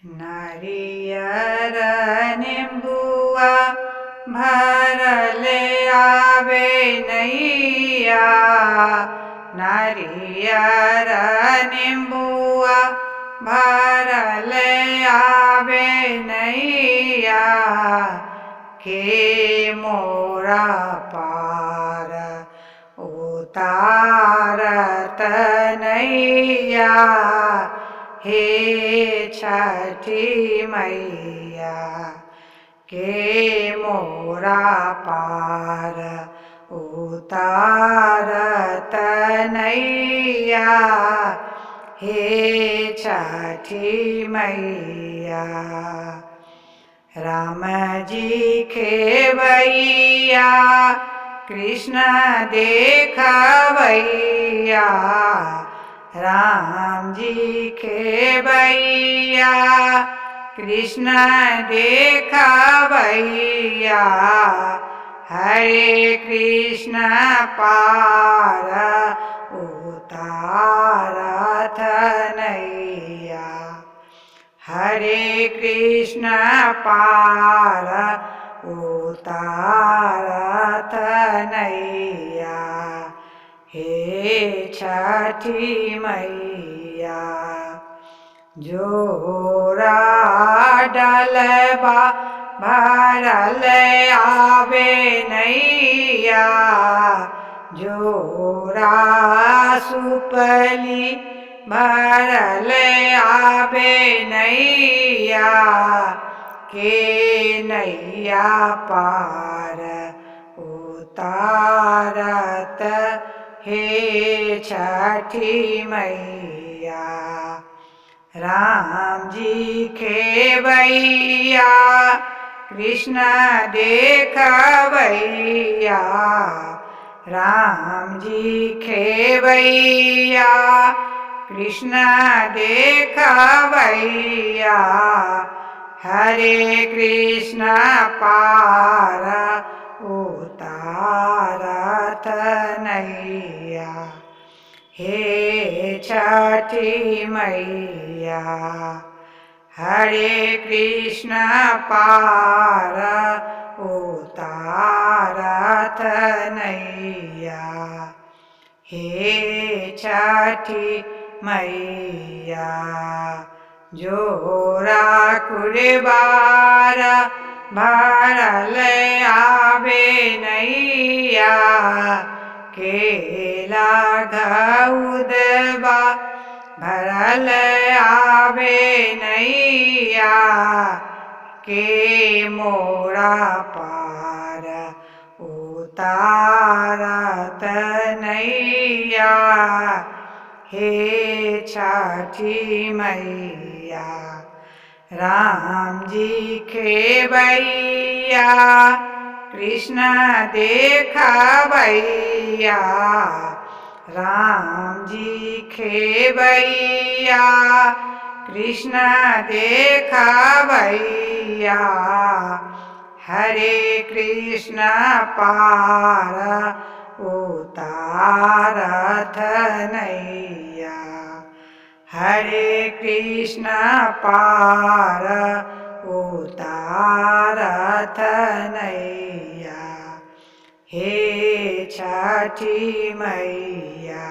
नारियर नींबुआ भरले आवे नैया। नारियर नींबुआ भरले आवे नैया। के मोरा पार उतारत नैया। हे छठी मैया के मोरा पार उतारत नैया। हे छठी मैया राम जी खेवैया कृष्ण देखवैया। राम जी खेवैया कृष्ण देखवैया। हरे कृष्ण पार उतारत नैया। हरे कृष्ण पार उतारत नैया। हे छठी मैया जोरा डलबा भरल आवे नैया। जोरा सुपली भरल आवे नैया। के नैया पार उतारत हे छठी मैया। राम जी खेवैया कृष्ण देखवैया। राम जी खेवैया कृष्ण देखवैया। हरे कृष्ण पार उतारत नैया। हे छठी मैया हरे कृष्ण पार उतारत नैया। हे छठी मैया जोरा कुरबार भरल आवे नैया। केला घउदबा भरल आवे नैया। के मोरा पार उतारत नैया। हे छठी मैया राम जी खेवैया कृष्ण देखवैया। राम जी खेवैया कृष्ण देखवैया। हरे कृष्ण पार उतारत नैया। हरे कृष्ण पार उतारत नैया। हे छठी मैया।